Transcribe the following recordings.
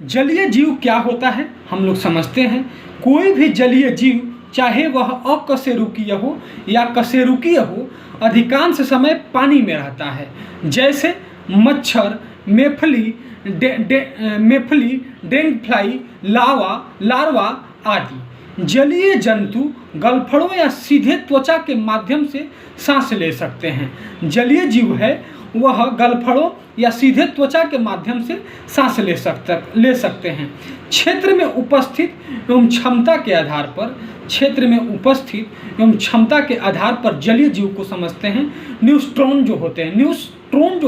जलीय जीव क्या होता है हम लोग समझते हैं। कोई भी जलीय जीव चाहे वह अकशेरुकीय हो या कशेरुकीय हो, अधिकांश समय पानी में रहता है। जैसे मच्छर, मेफली, डेंग फ्लाई, लार्वा आदि। जलीय जंतु गलफड़ों या सीधे त्वचा के माध्यम से सांस ले सकते हैं। जलीय जीव है वह गलफड़ों या सीधे त्वचा के माध्यम से सांस ले सकते हैं। क्षेत्र में उपस्थित एवं क्षमता के आधार पर जलीय जीव को समझते हैं। न्यूट्रॉन जो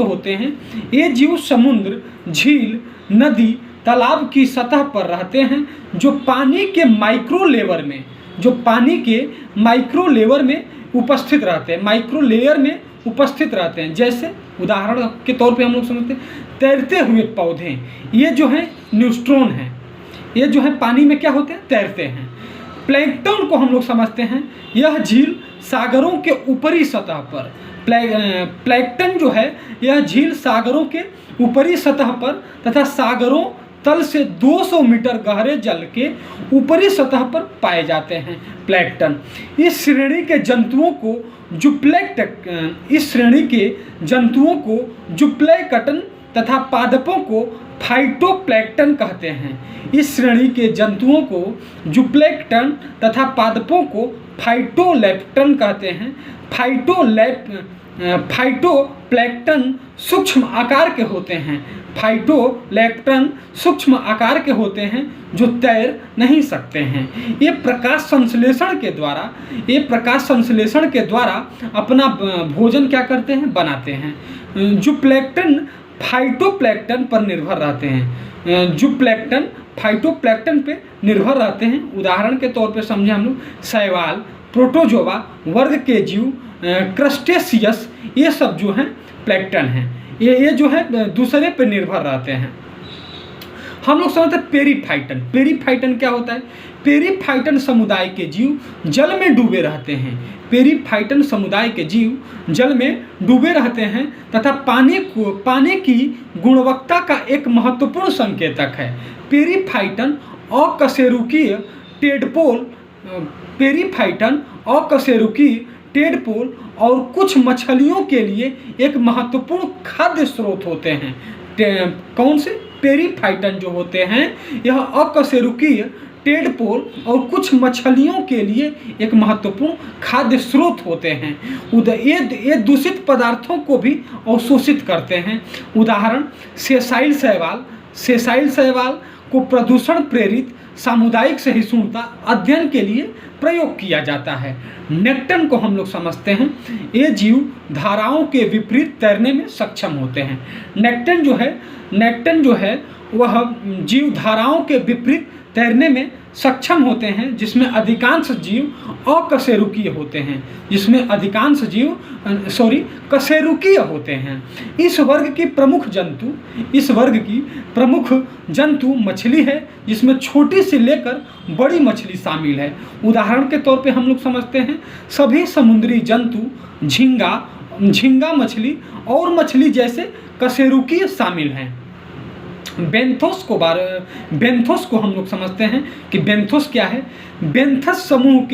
होते हैं ये जीव समुद्र, झील, नदी, तालाब की सतह पर रहते हैं, जो पानी के माइक्रो लेयर में उपस्थित रहते हैं। जैसे उदाहरण के तौर पे हम लोग समझते हैं तैरते हुए पौधे, ये जो है न्यूट्रॉन हैं, ये जो है पानी में क्या होते हैं, तैरते हैं। प्लैंकटन को हम लोग समझते हैं, यह झील सागरों के ऊपरी सतह पर प्लैंकटन जो है यह झील सागरों के ऊपरी सतह पर तथा सागरों तल से 200 मीटर गहरे जल के ऊपरी सतह पर पाए जाते हैं। प्लैंकटन इस श्रेणी के जंतुओं को जुप्लैंकटन तथा पादपों को फाइटोप्लैंकटन कहते हैं। इस श्रेणी के जंतुओं को जुप्लैंकटन तथा पादपों को फाइटोप्लैंकटन कहते हैं। फाइटोप्लैंकटन सूक्ष्म आकार के होते हैं जो तैर नहीं सकते हैं। ये प्रकाश संश्लेषण के द्वारा अपना भोजन क्या करते हैं, बनाते हैं। जुप्लैंकटन फाइटोप्लैंकटन पर निर्भर रहते हैं। उदाहरण के तौर पे समझे हम लोग शैवाल, प्रोटोजोआ वर्ग के जीव, क्रस्टेशियस, ये सब जो हैं प्लैंकटन हैं। ये जो है दूसरे पे निर्भर रहते हैं। हम लोग समझते हैं पेरीफाइटन क्या होता है। पेरीफाइटन समुदाय के जीव जल में डूबे रहते हैं तथा पानी की गुणवत्ता का एक महत्वपूर्ण संकेतक है। पेरीफाइटन अकशेरुकीय टेडपोल और कुछ मछलियों के लिए एक महत्वपूर्ण खाद्य स्रोत होते हैं। कौन से? पेरीफाइटन जो होते हैं यह अकशेरुकीय टेडपोल और कुछ मछलियों के लिए एक महत्वपूर्ण खाद्य स्रोत होते हैं। ये दूषित पदार्थों को भी अवशोषित करते हैं। उदाहरण सेसाइल शैवाल को प्रदूषण प्रेरित सामुदायिक सहिष्णुता अध्ययन के लिए प्रयोग किया जाता है। नेक्टन को हम लोग समझते हैं, ये जीव धाराओं के विपरीत तैरने में सक्षम होते हैं। नेक्टन जो है वह जीव धाराओं के विपरीत तैरने में सक्षम होते हैं, जिसमें अधिकांश जीव कशेरुकीय होते हैं। इस वर्ग की प्रमुख जंतु मछली है, जिसमें छोटी से लेकर बड़ी मछली शामिल है। उदाहरण के तौर पे हम लोग समझते हैं सभी समुद्री जंतु, झींगा मछली और मछली जैसे कशेरुकीय शामिल हैं। बेंथोस को हम लोग समझते हैं कि बेंथोस क्या है। बेंथस समूह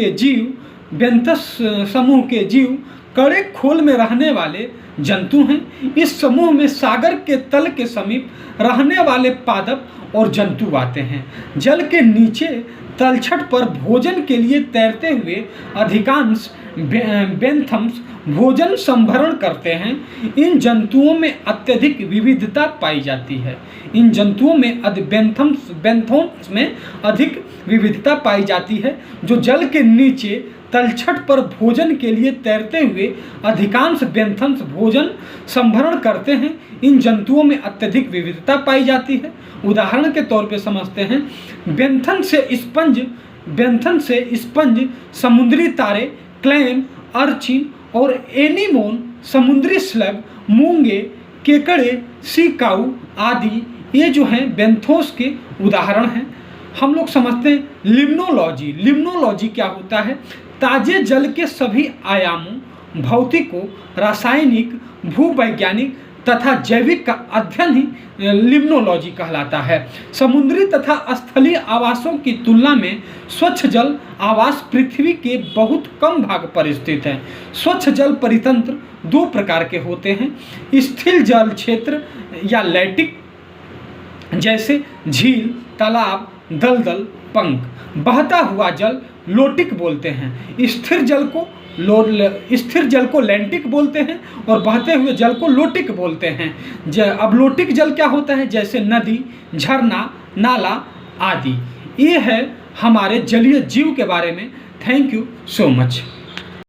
के जीव कड़े खोल में रहने वाले जंतु हैं। इस समूह में सागर के तल के समीप रहने वाले पादप और जंतु आते हैं। जल के नीचे तलछट पर भोजन के लिए तैरते हुए अधिकांश बेंथम्स भोजन संभरण करते हैं। इन जंतुओं में अत्यधिक विविधता पाई जाती है। बेंथम्स में अधिक विविधता पाई जाती है, जो जल के नीचे तलछट पर भोजन के लिए तैरते हुए अधिकांश बेंथम्स भोजन संभरण करते हैं। इन जंतुओं में अत्यधिक विविधता पाई जाती है। उदाहरण के तौर पे समझते हैं बेंथन से स्पंज, समुद्री तारे, क्लैम, अर्चिन और एनीमोन, समुद्री स्लग, मूंगे, केकड़े, सीकाऊ आदि ये जो हैं बेंथोस के उदाहरण हैं। हम लोग समझते हैं लिम्नोलॉजी क्या होता है। ताजे जल के सभी आयामों, भौतिको, रासायनिक, भूवैज्ञानिक तथा जैविक का अध्ययन ही लिम्नोलॉजी कहलाता है। समुद्री तथा स्थलीय आवासों की तुलना में स्वच्छ जल आवास पृथ्वी के बहुत कम भाग पर स्थित है। स्वच्छ जल परितंत्र दो प्रकार के होते हैं, स्थिर जल क्षेत्र या लैटिक, जैसे झील, तालाब, दलदल, पंख। बहता हुआ जल लोटिक बोलते हैं। स्थिर जल को लैंटिक बोलते हैं और बहते हुए जल को लोटिक बोलते हैं। अब लोटिक जल क्या होता है? जैसे नदी, झरना, नाला आदि। ये है हमारे जलीय जीव के बारे में। Thank you so much.